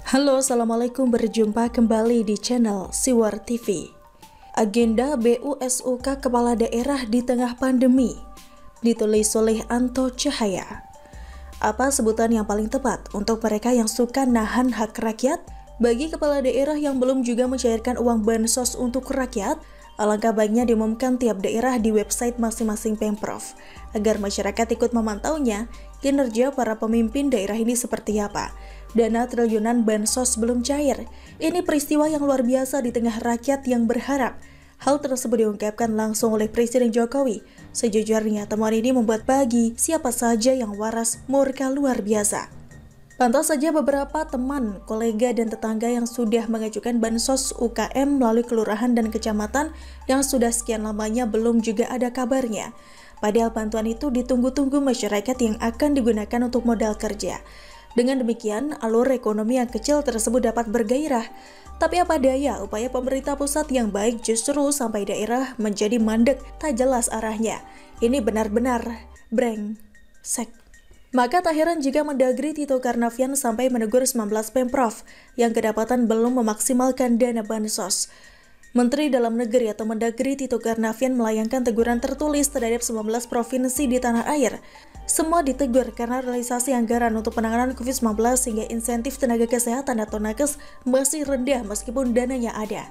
Halo, Assalamualaikum, berjumpa kembali di channel Siwar TV. Agenda BUSUK Kepala Daerah di tengah pandemi, ditulis oleh Anto Cahaya. Apa sebutan yang paling tepat untuk mereka yang suka nahan hak rakyat? Bagi kepala daerah yang belum juga mencairkan uang bansos untuk rakyat, alangkah baiknya diumumkan tiap daerah di website masing-masing Pemprov, agar masyarakat ikut memantaunya kinerja para pemimpin daerah ini seperti apa. Dana triliunan bansos belum cair. Ini peristiwa yang luar biasa di tengah rakyat yang berharap. Hal tersebut diungkapkan langsung oleh Presiden Jokowi. Sejujurnya, temuan ini membuat bagi siapa saja yang waras murka luar biasa. Pantau saja beberapa teman, kolega, dan tetangga yang sudah mengajukan bansos UKM melalui kelurahan dan kecamatan yang sudah sekian lamanya belum juga ada kabarnya. Padahal bantuan itu ditunggu-tunggu masyarakat yang akan digunakan untuk modal kerja. Dengan demikian, alur ekonomi yang kecil tersebut dapat bergairah. Tapi apa daya, upaya pemerintah pusat yang baik justru sampai daerah menjadi mandek, tak jelas arahnya. Ini benar-benar brengsek. Maka tak heran jika Mendagri Tito Karnavian sampai menegur 19 Pemprov yang kedapatan belum memaksimalkan dana bansos. Menteri Dalam Negeri atau Mendagri Tito Karnavian melayangkan teguran tertulis terhadap 19 provinsi di tanah air. Semua ditegur karena realisasi anggaran untuk penanganan COVID-19 hingga insentif tenaga kesehatan atau nakes masih rendah meskipun dananya ada.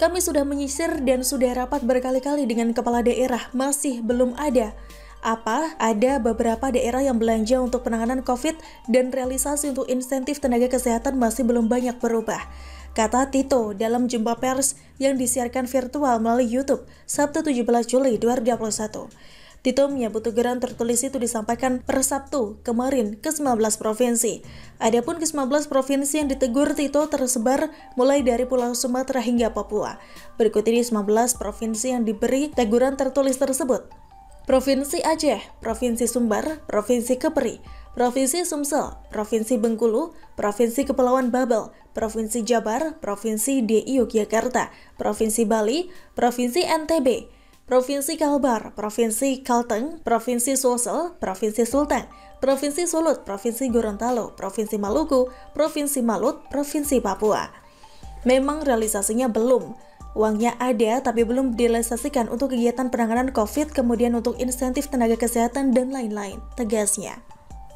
Kami sudah menyisir dan sudah rapat berkali-kali dengan kepala daerah, masih belum ada. Ada beberapa daerah yang belanja untuk penanganan COVID dan realisasi untuk insentif tenaga kesehatan masih belum banyak berubah, kata Tito dalam jumpa pers yang disiarkan virtual melalui YouTube Sabtu 17 Juli 2021. Tito menyebut teguran tertulis itu disampaikan per Sabtu kemarin ke 19 provinsi. Adapun ke 19 provinsi yang ditegur Tito tersebar mulai dari Pulau Sumatera hingga Papua. Berikut ini 19 provinsi yang diberi teguran tertulis tersebut. Provinsi Aceh, Provinsi Sumbar, Provinsi Kepri, Provinsi Sumsel, Provinsi Bengkulu, Provinsi Kepulauan Babel, Provinsi Jabar, Provinsi DI Yogyakarta, Provinsi Bali, Provinsi NTB, Provinsi Kalbar, Provinsi Kalteng, Provinsi Sulsel, Provinsi Sulteng, Provinsi Sulut, Provinsi Gorontalo, Provinsi Maluku, Provinsi Malut, Provinsi Papua. Memang realisasinya belum. Uangnya ada tapi belum direalisasikan untuk kegiatan penanganan COVID, kemudian untuk insentif tenaga kesehatan dan lain-lain, tegasnya.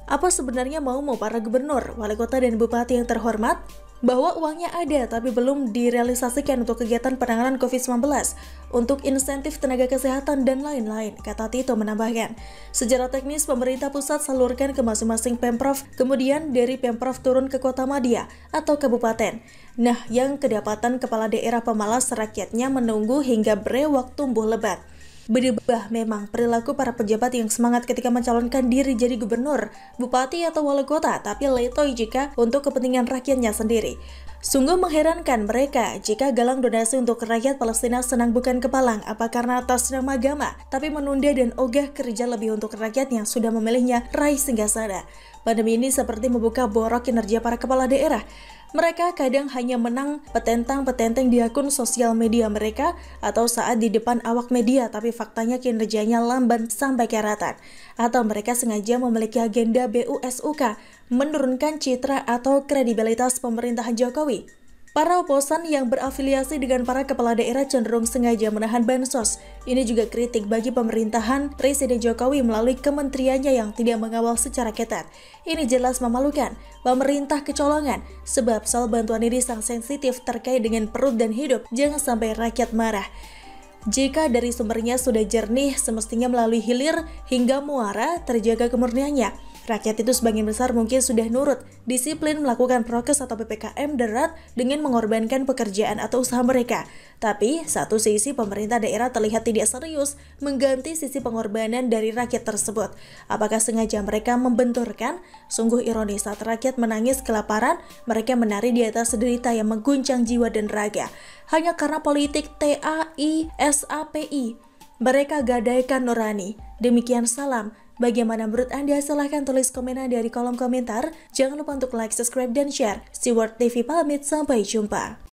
Apa sebenarnya mau para gubernur, wali kota, dan bupati yang terhormat? Bahwa uangnya ada tapi belum direalisasikan untuk kegiatan penanganan COVID-19, untuk insentif tenaga kesehatan dan lain-lain, kata Tito menambahkan. Secara teknis, pemerintah pusat salurkan ke masing-masing Pemprov, kemudian dari Pemprov turun ke kota madya atau kabupaten. Nah, yang kedapatan kepala daerah pemalas rakyatnya menunggu hingga brewok tumbuh lebat. Berubah memang perilaku para pejabat yang semangat ketika mencalonkan diri jadi gubernur, bupati, atau wali kota, tapi letoy jika untuk kepentingan rakyatnya sendiri. Sungguh mengherankan mereka jika galang donasi untuk rakyat Palestina senang bukan kepalang, apa karena atas nama agama, tapi menunda dan ogah kerja lebih untuk rakyat yang sudah memilihnya raih singgasana. Pandemi ini seperti membuka borok kinerja para kepala daerah. Mereka kadang hanya menang petentang-petenteng di akun sosial media mereka atau saat di depan awak media, tapi faktanya kinerjanya lamban sampai keratan. Atau mereka sengaja memiliki agenda BUSUK, menurunkan citra atau kredibilitas pemerintahan Jokowi. Para oposan yang berafiliasi dengan para kepala daerah cenderung sengaja menahan bansos. Ini juga kritik bagi pemerintahan Presiden Jokowi melalui kementeriannya yang tidak mengawal secara ketat. Ini jelas memalukan. Pemerintah kecolongan, sebab soal bantuan ini sangat sensitif terkait dengan perut dan hidup. Jangan sampai rakyat marah. Jika dari sumbernya sudah jernih, semestinya melalui hilir hingga muara terjaga kemurniannya. Rakyat itu sebagian besar mungkin sudah nurut, disiplin melakukan prokes atau PPKM darurat dengan mengorbankan pekerjaan atau usaha mereka. Tapi, satu sisi pemerintah daerah terlihat tidak serius mengganti sisi pengorbanan dari rakyat tersebut. Apakah sengaja mereka membenturkan? Sungguh ironis saat rakyat menangis kelaparan, mereka menari di atas derita yang mengguncang jiwa dan raga. Hanya karena politik TAI-SAPI. Mereka gadaikan nurani. Demikian salam. Bagaimana menurut Anda? Silahkan tulis komen Anda di kolom komentar. Jangan lupa untuk like, subscribe, dan share. Siwar TV pamit, sampai jumpa.